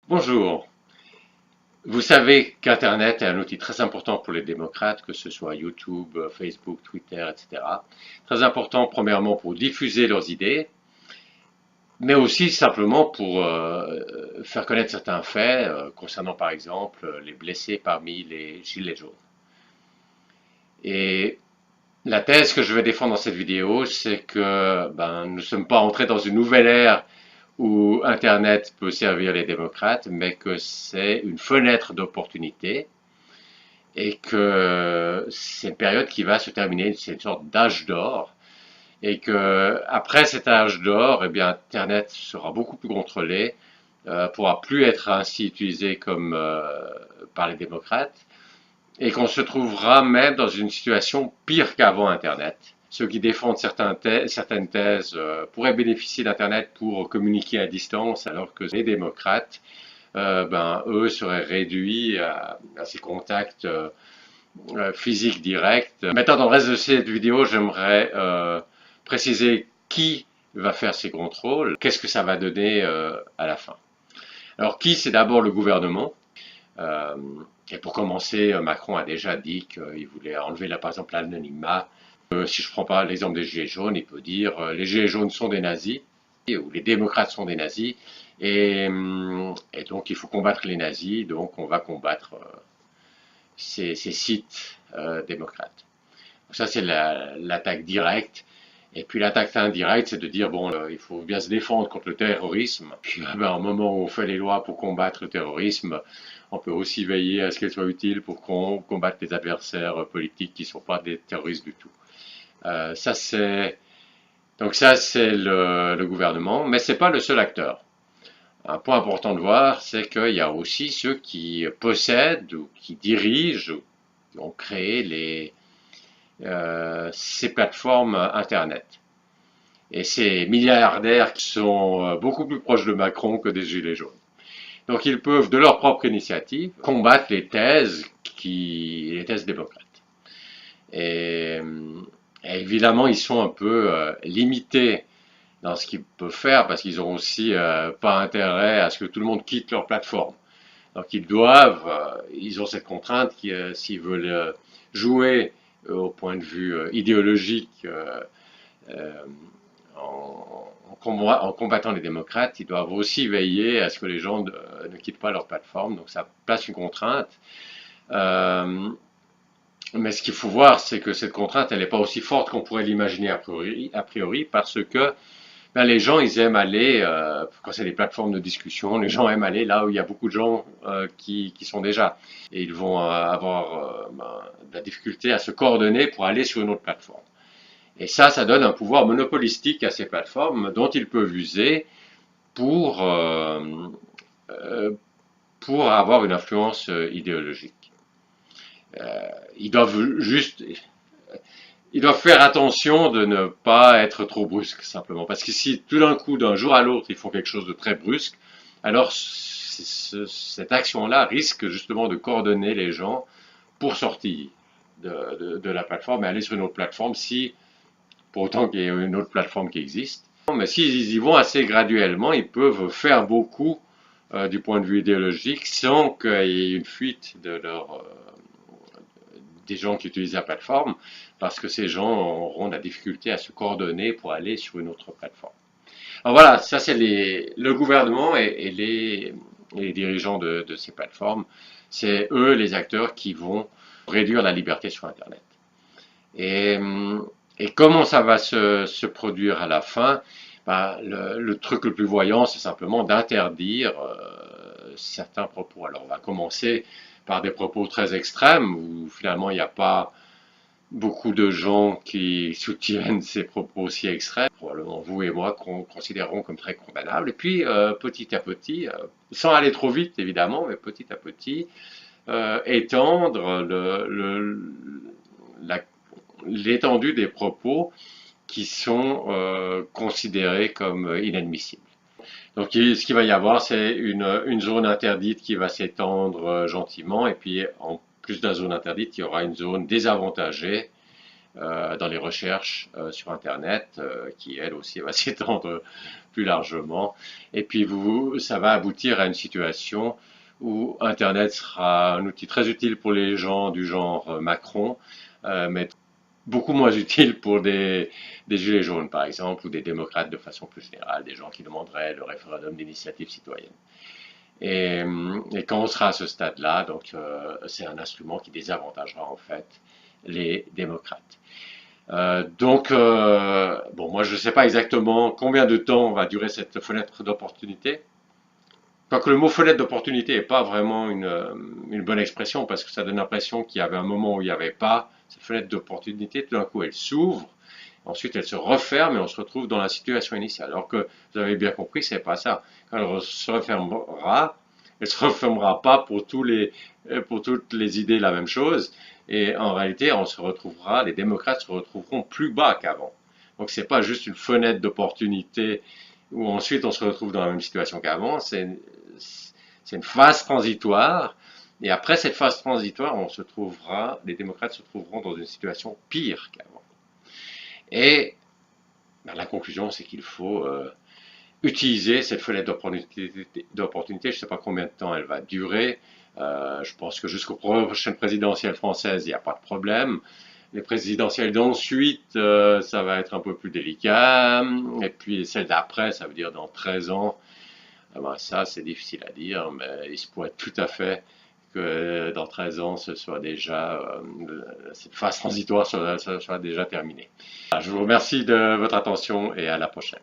Bonjour. Vous savez qu'Internet est un outil très important pour les démocrates, que ce soit YouTube, Facebook, Twitter, etc. Très important, premièrement, pour diffuser leurs idées, mais aussi simplement pour faire connaître certains faits concernant, par exemple, les blessés parmi les gilets jaunes. Et la thèse que je vais défendre dans cette vidéo, c'est que nous ne sommes pas entrés dans une nouvelle ère où Internet peut servir les démocrates, mais que c'est une fenêtre d'opportunité et que c'est une période qui va se terminer, c'est une sorte d'âge d'or, et que après cet âge d'or, eh bien, Internet sera beaucoup plus contrôlé, pourra plus être ainsi utilisé comme par les démocrates, et qu'on se trouvera même dans une situation pire qu'avant Internet. Ceux qui défendent certaines thèses pourraient bénéficier d'Internet pour communiquer à distance, alors que les démocrates, eux, seraient réduits à ces contacts physiques directs. Maintenant, dans le reste de cette vidéo, j'aimerais préciser qui va faire ces contrôles, qu'est-ce que ça va donner à la fin. Alors, qui? C'est d'abord le gouvernement. Euh, et pour commencer, Macron a déjà dit qu'il voulait enlever, là, par exemple, l'anonymat. Si je ne prends pas l'exemple des Gilets jaunes, il peut dire les Gilets jaunes sont des nazis, ou les démocrates sont des nazis, et donc il faut combattre les nazis, donc on va combattre ces sites démocrates. Donc ça, c'est l'attaque directe. Et puis l'attaque indirecte, c'est de dire, bon, il faut bien se défendre contre le terrorisme. Puis au moment où on fait les lois pour combattre le terrorisme, on peut aussi veiller à ce qu'elles soient utiles pour qu'on combatte les adversaires politiques qui ne sont pas des terroristes du tout. Ça, c'est le gouvernement, mais c'est pas le seul acteur. Un point important de voir, c'est qu'il y a aussi ceux qui possèdent ou qui dirigent, ou qui ont créé ces plateformes Internet. Et ces milliardaires qui sont beaucoup plus proches de Macron que des Gilets jaunes. Donc ils peuvent, de leur propre initiative, combattre les thèses démocrates. Et, et évidemment, ils sont un peu limités dans ce qu'ils peuvent faire parce qu'ils n'ont aussi pas intérêt à ce que tout le monde quitte leur plateforme. Donc ils ont cette contrainte qui, s'ils veulent jouer au point de vue idéologique en combattant les démocrates, ils doivent aussi veiller à ce que les gens ne quittent pas leur plateforme. Donc ça place une contrainte. Mais ce qu'il faut voir, c'est que cette contrainte, elle n'est pas aussi forte qu'on pourrait l'imaginer a priori, parce que les gens, ils aiment aller, quand c'est des plateformes de discussion, les gens aiment aller là où il y a beaucoup de gens qui sont déjà. Et ils vont avoir de la difficulté à se coordonner pour aller sur une autre plateforme. Et ça donne un pouvoir monopolistique à ces plateformes dont ils peuvent user pour, pour avoir une influence idéologique. Ils doivent juste ils doivent faire attention de ne pas être trop brusques, simplement. Parce que si tout d'un coup, d'un jour à l'autre, ils font quelque chose de très brusque, alors cette action-là risque justement de coordonner les gens pour sortir de la plateforme et aller sur une autre plateforme, si, pour autant qu'il y ait une autre plateforme qui existe. Mais s'ils y vont assez graduellement, ils peuvent faire beaucoup du point de vue idéologique sans qu'il y ait une fuite des gens qui utilisent la plateforme, parce que ces gens auront de la difficulté à se coordonner pour aller sur une autre plateforme. Alors voilà, ça c'est le gouvernement et les dirigeants de ces plateformes. C'est eux les acteurs qui vont réduire la liberté sur Internet. Et, et comment ça va se produire à la fin? Le truc le plus voyant, c'est simplement d'interdire certains propos. Alors on va commencer par des propos très extrêmes, où finalement il n'y a pas beaucoup de gens qui soutiennent ces propos aussi extrêmes. Probablement vous et moi considérons comme très condamnables. Et puis petit à petit, sans aller trop vite évidemment, mais petit à petit, étendre l'étendue des propos qui sont considérés comme inadmissibles. Donc ce qu'il va y avoir, c'est une zone interdite qui va s'étendre gentiment, et puis en plus de la zone interdite, il y aura une zone désavantagée dans les recherches sur Internet, qui elle aussi va s'étendre plus largement. Et puis ça va aboutir à une situation où Internet sera un outil très utile pour les gens du genre Macron, mais beaucoup moins utile pour des gilets jaunes, par exemple, ou des démocrates de façon plus générale, des gens qui demanderaient le référendum d'initiative citoyenne. Et quand on sera à ce stade-là, donc c'est un instrument qui désavantagera en fait les démocrates. Bon, moi je ne sais pas exactement combien de temps va durer cette fenêtre d'opportunité. Quoique le mot fenêtre d'opportunité n'est pas vraiment une bonne expression parce que ça donne l'impression qu'il y avait un moment où il n'y avait pas cette fenêtre d'opportunité. Tout d'un coup, elle s'ouvre, ensuite elle se referme et on se retrouve dans la situation initiale. Alors que vous avez bien compris, c'est pas ça. Quand elle se refermera, elle se refermera pas pour pour toutes les idées la même chose. Et en réalité, les démocrates se retrouveront plus bas qu'avant. Donc c'est pas juste une fenêtre d'opportunité où ensuite on se retrouve dans la même situation qu'avant, c'est une phase transitoire. Et après cette phase transitoire, les démocrates se trouveront dans une situation pire qu'avant. Et ben, la conclusion, c'est qu'il faut utiliser cette fenêtre d'opportunité. Je ne sais pas combien de temps elle va durer. Je pense que jusqu'aux prochaines présidentielles françaises, il n'y a pas de problème. Les présidentielles d'ensuite, ça va être un peu plus délicat. Et puis celle d'après, ça veut dire dans 13 ans. Ben ça, c'est difficile à dire, mais il se pourrait tout à fait que dans 13 ans, ce soit déjà, cette phase transitoire soit déjà terminée. Je vous remercie de votre attention et à la prochaine.